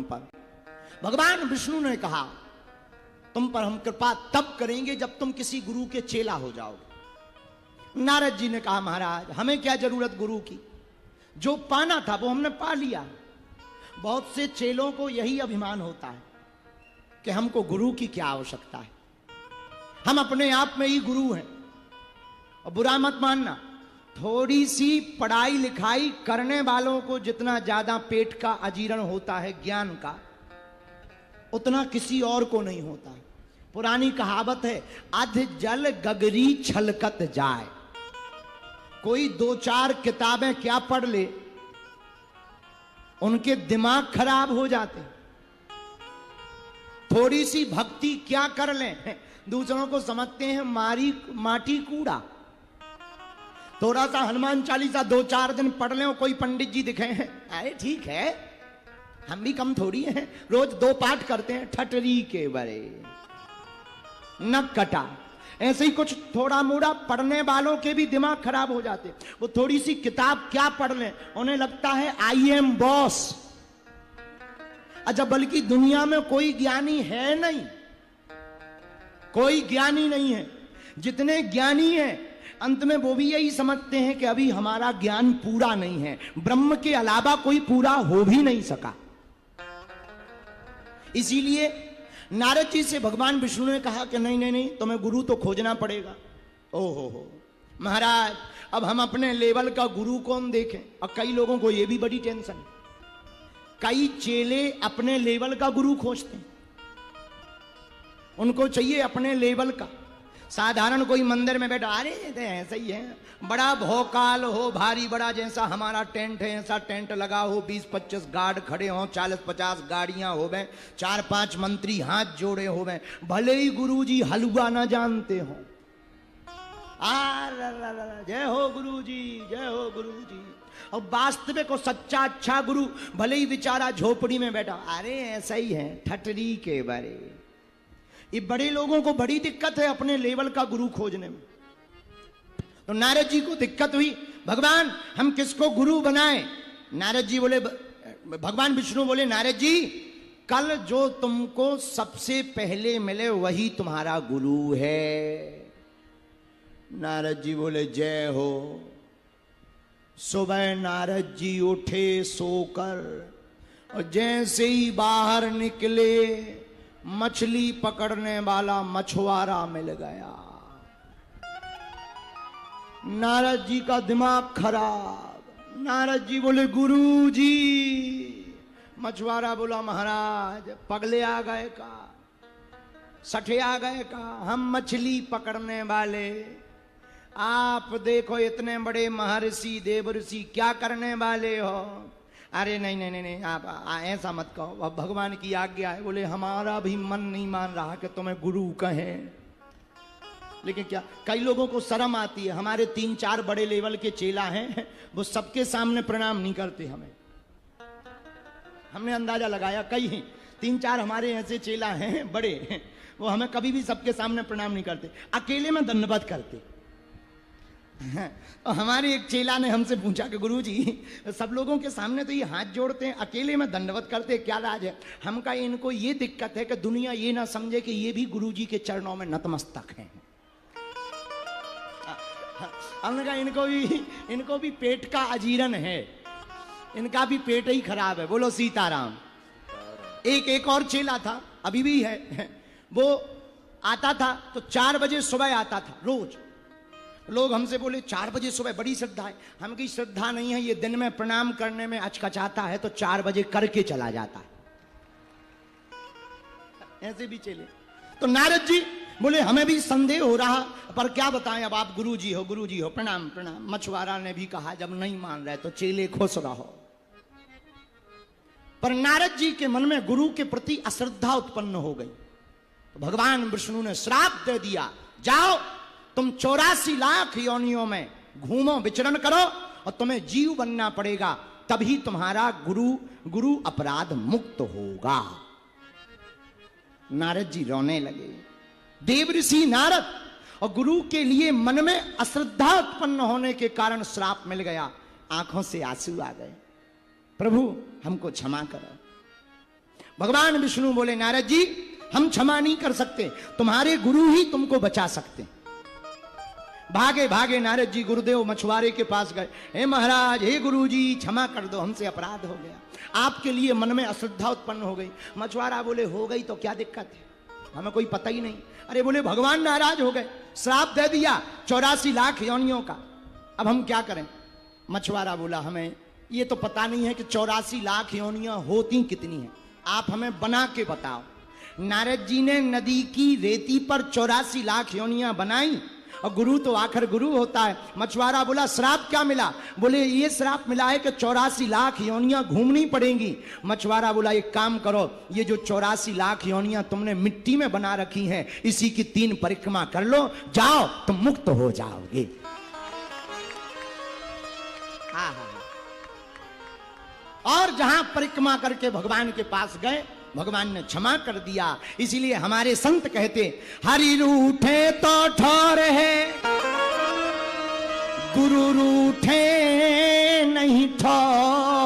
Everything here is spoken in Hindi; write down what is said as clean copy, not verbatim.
पर। भगवान विष्णु ने कहा तुम पर हम कृपा तब करेंगे जब तुम किसी गुरु के चेला हो जाओगे। नारद जी ने कहा महाराज हमें क्या जरूरत गुरु की, जो पाना था वो हमने पा लिया। बहुत से चेलों को यही अभिमान होता है कि हमको गुरु की क्या आवश्यकता है, हम अपने आप में ही गुरु हैं। और बुरा मत मानना, थोड़ी सी पढ़ाई लिखाई करने वालों को जितना ज्यादा पेट का अजीर्ण होता है ज्ञान का, उतना किसी और को नहीं होता है। पुरानी कहावत है अध जल गगरी छलकत जाए। कोई 2-4 किताबें क्या पढ़ ले, उनके दिमाग खराब हो जाते। थोड़ी सी भक्ति क्या कर लें, दूसरों को समझते हैं माटी कूड़ा। थोड़ा सा हनुमान चालीसा 2-4 दिन पढ़ लें, कोई पंडित जी दिखे हैं, अरे ठीक है हम भी कम थोड़ी हैं, रोज 2 पाठ करते हैं, ठटरी के बरे नक कटा। ऐसे ही कुछ थोड़ा मोड़ा पढ़ने वालों के भी दिमाग खराब हो जाते। वो थोड़ी सी किताब क्या पढ़ लें, उन्हें लगता है आई एम बॉस। अच्छा, बल्कि दुनिया में कोई ज्ञानी है नहीं, कोई ज्ञानी नहीं है। जितने ज्ञानी हैं अंत में वो भी यही समझते हैं कि अभी हमारा ज्ञान पूरा नहीं है, ब्रह्म के अलावा कोई पूरा हो भी नहीं सका। इसीलिए नारद जी से भगवान विष्णु ने कहा कि नहीं नहीं नहीं, तुम्हें गुरु तो खोजना पड़ेगा। ओहो हो महाराज, अब हम अपने लेवल का गुरु कौन देखें। और कई लोगों को यह भी बड़ी टेंशन है, कई चेले अपने लेवल का गुरु खोजते हैं, उनको चाहिए अपने लेवल का। साधारण कोई मंदिर में बैठा, अरे ऐसा ही है, बड़ा भौकाल हो भारी बड़ा, जैसा हमारा टेंट है ऐसा टेंट लगा हो, 20-25 गार्ड खड़े हो, 40-50 गाड़ियां हो गए, 4-5 मंत्री हाथ जोड़े हो गए, भले ही गुरुजी हलवा ना जानते हो। जय हो गुरुजी, जय हो गुरुजी। और वास्तविक को सच्चा अच्छा गुरु भले ही बेचारा झोपड़ी में बैठा, अरे ऐसा ही है ठटरी के बारे। ये बड़े लोगों को बड़ी दिक्कत है अपने लेवल का गुरु खोजने में। तो नारद जी को दिक्कत हुई, भगवान हम किसको गुरु बनाएं। नारद जी बोले, भगवान विष्णु बोले नारद जी कल जो तुमको सबसे पहले मिले वही तुम्हारा गुरु है। नारद जी बोले जय हो। सुबह नारद जी उठे सोकर और जैसे ही बाहर निकले मछली पकड़ने वाला मछुआरा मिल गया। नारद जी का दिमाग खराब। नारद जी बोले गुरु जी। मछुआरा बोला महाराज पगले आ गए का, सठे आ गए का, हम मछली पकड़ने वाले, आप देखो इतने बड़े महर्षि देवर्षि क्या करने वाले हो। अरे नहीं नहीं नहीं, आप ऐसा मत कहो, अब भगवान की आज्ञा है। बोले हमारा भी मन नहीं मान रहा कि तुम्हें गुरु कहें, लेकिन क्या कई लोगों को शर्म आती है। हमारे 3-4 बड़े लेवल के चेला हैं, वो सबके सामने प्रणाम नहीं करते हमें। हमने अंदाजा लगाया कई 3-4 हमारे ऐसे चेला हैं बड़े, वो हमें कभी भी सबके सामने प्रणाम नहीं करते, अकेले में दंडवत करते। और हमारे एक चेला ने हमसे पूछा कि गुरुजी सब लोगों के सामने तो ये हाथ जोड़ते हैं, अकेले में दंडवत करते हैं, क्या राज है। हम कहा इनको ये दिक्कत है कि दुनिया ये ना समझे कि ये भी गुरुजी के चरणों में नतमस्तक हैं। हमने कहा इनको भी पेट का अजीर्ण है, इनका भी पेट ही खराब है। बोलो सीताराम। एक और चेला था, अभी भी है, वो आता था तो 4 बजे सुबह आता था रोज। लोग हमसे बोले 4 बजे सुबह बड़ी श्रद्धा है। हम की श्रद्धा नहीं है, ये दिन में प्रणाम करने में अचकचाता है तो 4 बजे करके चला जाता है। ऐसे भी चले। तो नारद जी बोले हमें भी संदेह हो रहा, पर क्या बताएं, अब आप गुरुजी हो, गुरुजी हो, प्रणाम प्रणाम। मछुआरा ने भी कहा जब नहीं मान रहे तो चेले खुश रहो। पर नारद जी के मन में गुरु के प्रति अश्रद्धा उत्पन्न हो गई। तो भगवान विष्णु ने श्राप दे दिया, जाओ तुम 84 लाख योनियों में घूमो विचरण करो और तुम्हें जीव बनना पड़ेगा, तभी तुम्हारा गुरु अपराध मुक्त होगा। नारद जी रोने लगे। देवऋषि नारद और गुरु के लिए मन में अश्रद्धा उत्पन्न होने के कारण श्राप मिल गया। आंखों से आंसू आ गए। प्रभु हमको क्षमा करो। भगवान विष्णु बोले नारद जी हम क्षमा नहीं कर सकते, तुम्हारे गुरु ही तुमको बचा सकते। भागे भागे नारद जी गुरुदेव मछुआरे के पास गए। हे महाराज, हे गुरु जी, क्षमा कर दो, हमसे अपराध हो गया, आपके लिए मन में अश्रद्धा उत्पन्न हो गई। मछुआरा बोले हो गई तो क्या दिक्कत है, हमें कोई पता ही नहीं। अरे बोले भगवान नाराज हो गए, श्राप दे दिया 84 लाख योनियों का, अब हम क्या करें। मछुआरा बोला हमें ये तो पता नहीं है कि 84 लाख योनियां होती कितनी हैं, आप हमें बना के बताओ। नारद जी ने नदी की रेती पर 84 लाख योनियां बनाई, और गुरु तो आखिर गुरु होता है। मछुआरा बोला श्राप क्या मिला, बोले ये श्राप मिला है कि 84 लाख योनियां घूमनी पड़ेंगी। मछुआरा बोला एक काम करो, ये जो 84 लाख योनियां तुमने मिट्टी में बना रखी हैं, इसी की 3 परिक्रमा कर लो, जाओ तुम मुक्त हो जाओगे। और जहां परिक्रमा करके भगवान के पास गए, भगवान ने क्षमा कर दिया। इसीलिए हमारे संत कहते हरि रूठे तो ठौर है, गुरु रूठे नहीं ठौर।